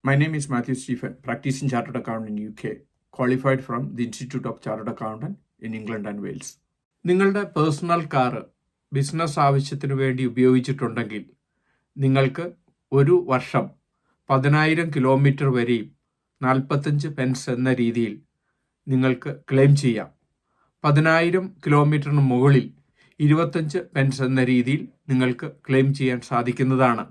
My name is Matthew Stephen, practicing chartered accountant in UK, qualified from the Institute of Chartered Accountant in England and Wales. നിങ്ങളുടെ personal car business ആവശ്യത്തിന് വേണ്ടി ഉപയോഗിച്ചിട്ടുണ്ടെങ്കിൽ നിങ്ങൾക്ക് ഒരു വർഷം 10,000 kilometre വരെയും 45 Pence എന്ന രീതിയിൽ നിങ്ങൾക്ക് ക്ലെയിം ചെയ്യാം. 10,000 കിലോമീറ്ററിന് മുകളിൽ 25 പെൻസ് എന്ന രീതിയിൽ നിങ്ങൾക്ക് ക്ലെയിം ചെയ്യാൻ സാധിക്കുന്നതാണ്.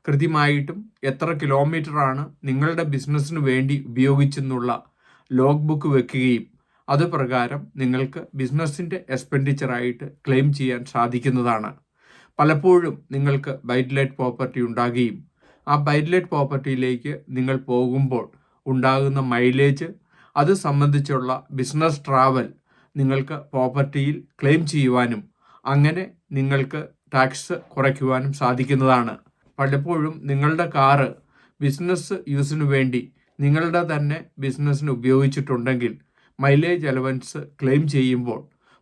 കൃത്യമായിട്ടും എത്ര കിലോമീറ്ററാണ് നിങ്ങളുടെ ബിസിനസ്സിന് വേണ്ടി ഉപയോഗിച്ചെന്നുള്ള ലോഗ് ബുക്ക് വെക്കുകയും അത് പ്രകാരം നിങ്ങൾക്ക് ബിസിനസ്സിൻ്റെ എക്സ്പെൻഡിച്ചറായിട്ട് ക്ലെയിം ചെയ്യാൻ സാധിക്കുന്നതാണ്. പലപ്പോഴും നിങ്ങൾക്ക് ബൈറ്റ് പ്രോപ്പർട്ടി ഉണ്ടാകുകയും ആ ബൈറ്റ് പ്രോപ്പർട്ടിയിലേക്ക് നിങ്ങൾ പോകുമ്പോൾ ഉണ്ടാകുന്ന മൈലേജ്, അത് സംബന്ധിച്ചുള്ള ബിസിനസ് ട്രാവൽ നിങ്ങൾക്ക് പ്രോപ്പർട്ടിയിൽ ക്ലെയിം ചെയ്യുവാനും അങ്ങനെ നിങ്ങൾക്ക് ടാക്സ് കുറയ്ക്കുവാനും സാധിക്കുന്നതാണ്. പലപ്പോഴും നിങ്ങളുടെ കാറ് ബിസിനസ് യൂസിന് വേണ്ടി നിങ്ങളുടെ തന്നെ ബിസിനസ്സിന് ഉപയോഗിച്ചിട്ടുണ്ടെങ്കിൽ മൈലേജ് അലവൻസ് ക്ലെയിം ചെയ്യുമ്പോൾ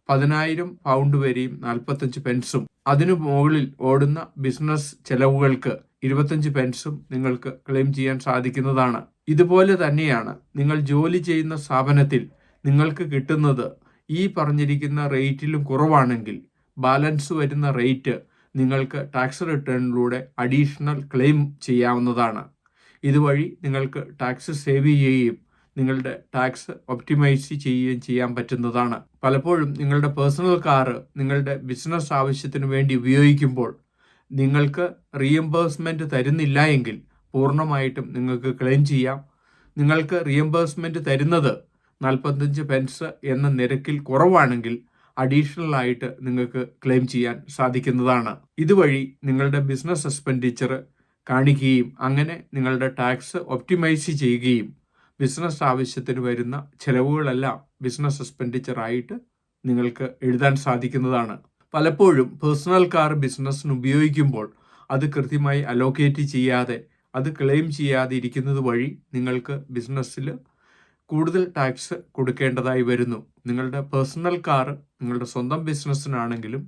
10,000 പൗണ്ട് വരെയും 45 പെൻസും അതിനു മുകളിൽ ഓടുന്ന ബിസിനസ് ചെലവുകൾക്ക് 25 പെൻസും നിങ്ങൾക്ക് ക്ലെയിം ചെയ്യാൻ സാധിക്കുന്നതാണ്. ഇതുപോലെ തന്നെയാണ് നിങ്ങൾ ജോലി ചെയ്യുന്ന സ്ഥാപനത്തിൽ നിങ്ങൾക്ക് കിട്ടുന്നത് ഈ പറഞ്ഞിരിക്കുന്ന റേറ്റിലും കുറവാണെങ്കിൽ ബാലൻസ് വരുന്ന റേറ്റ് നിങ്ങൾക്ക് ടാക്സ് റിട്ടേണിലൂടെ അഡീഷണൽ ക്ലെയിം ചെയ്യാവുന്നതാണ്. ഇതുവഴി നിങ്ങൾക്ക് ടാക്സ് സേവ് ചെയ്യുകയും നിങ്ങളുടെ ടാക്സ് ഒപ്റ്റിമൈസ് ചെയ്യുകയും ചെയ്യാൻ പറ്റുന്നതാണ്. പലപ്പോഴും നിങ്ങളുടെ പേഴ്സണൽ കാറ് നിങ്ങളുടെ ബിസിനസ് ആവശ്യത്തിന് വേണ്ടി ഉപയോഗിക്കുമ്പോൾ നിങ്ങൾക്ക് റീഎംബേഴ്സ്മെൻറ്റ് തരുന്നില്ല എങ്കിൽ പൂർണ്ണമായിട്ടും നിങ്ങൾക്ക് ക്ലെയിം ചെയ്യാം. നിങ്ങൾക്ക് റീഎംബേഴ്സ്മെൻറ്റ് തരുന്നത് 45 പെൻസ് എന്ന നിരക്കിൽ കുറവാണെങ്കിൽ അഡീഷണൽ ആയിട്ട് നിങ്ങൾക്ക് ക്ലെയിം ചെയ്യാൻ സാധിക്കുന്നതാണ്. ഇതുവഴി നിങ്ങളുടെ ബിസിനസ് എക്സ്പെൻഡിച്ചർ കാണിക്കുകയും അങ്ങനെ നിങ്ങളുടെ ടാക്സ് ഒപ്റ്റിമൈസ് ചെയ്യുകയും ബിസിനസ് ആവശ്യത്തിന് വരുന്ന ചെലവുകളെല്ലാം ബിസിനസ് എക്സ്പെൻഡിച്ചറായിട്ട് നിങ്ങൾക്ക് എഴുതാൻ സാധിക്കുന്നതാണ്. പലപ്പോഴും പേഴ്സണൽ കാർ ബിസിനസ്സിന് ഉപയോഗിക്കുമ്പോൾ അത് കൃത്യമായി അലോക്കേറ്റ് ചെയ്യാതെ അത് ക്ലെയിം ചെയ്യാതെ ഇരിക്കുന്നത് വഴി നിങ്ങൾക്ക് ബിസിനസ്സിൽ കൂടുതൽ ടാക്സ് കൊടുക്കേണ്ടതായി വരുന്നു. നിങ്ങളുടെ പേഴ്സണൽ കാർ നിങ്ങളുടെ സ്വന്തം ബിസിനസ്സിനാണെങ്കിലും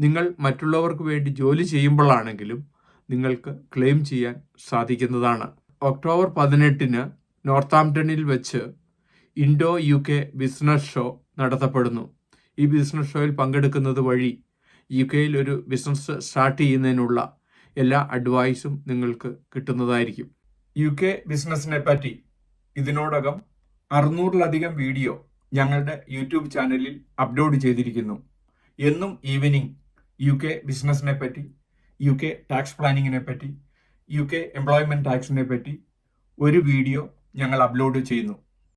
നിങ്ങൾ മറ്റുള്ളവർക്ക് വേണ്ടി ജോലി ചെയ്യുമ്പോഴാണെങ്കിലും നിങ്ങൾക്ക് ക്ലെയിം ചെയ്യാൻ സാധിക്കുന്നതാണ്. ഒക്ടോബർ 18 നോർത്താംപ്ടണിൽ വെച്ച് ഇൻഡോ UK ബിസിനസ് ഷോ നടത്തപ്പെടുന്നു. ഈ ബിസിനസ് ഷോയിൽ പങ്കെടുക്കുന്നത് വഴി UK ഒരു ബിസിനസ് സ്റ്റാർട്ട് ചെയ്യുന്നതിനുള്ള എല്ലാ അഡ്വൈസും നിങ്ങൾക്ക് കിട്ടുന്നതായിരിക്കും. UK ബിസിനസ്സിനെ പറ്റി ഇതിനോടകം 600-ലധികം വീഡിയോ ഞങ്ങളുടെ യൂട്യൂബ് ചാനലിൽ അപ്ലോഡ് ചെയ്തിരിക്കുന്നു. എന്നും ഈവനിങ് UK ബിസിനസ്സിനെ പറ്റി, UK ടാക്സ് പ്ലാനിങ്ങിനെ പറ്റി, UK എംപ്ലോയ്മെൻറ്റ് ടാക്സിനെ പറ്റി ഒരു വീഡിയോ ഞങ്ങൾ അപ്ലോഡ് ചെയ്യുന്നു.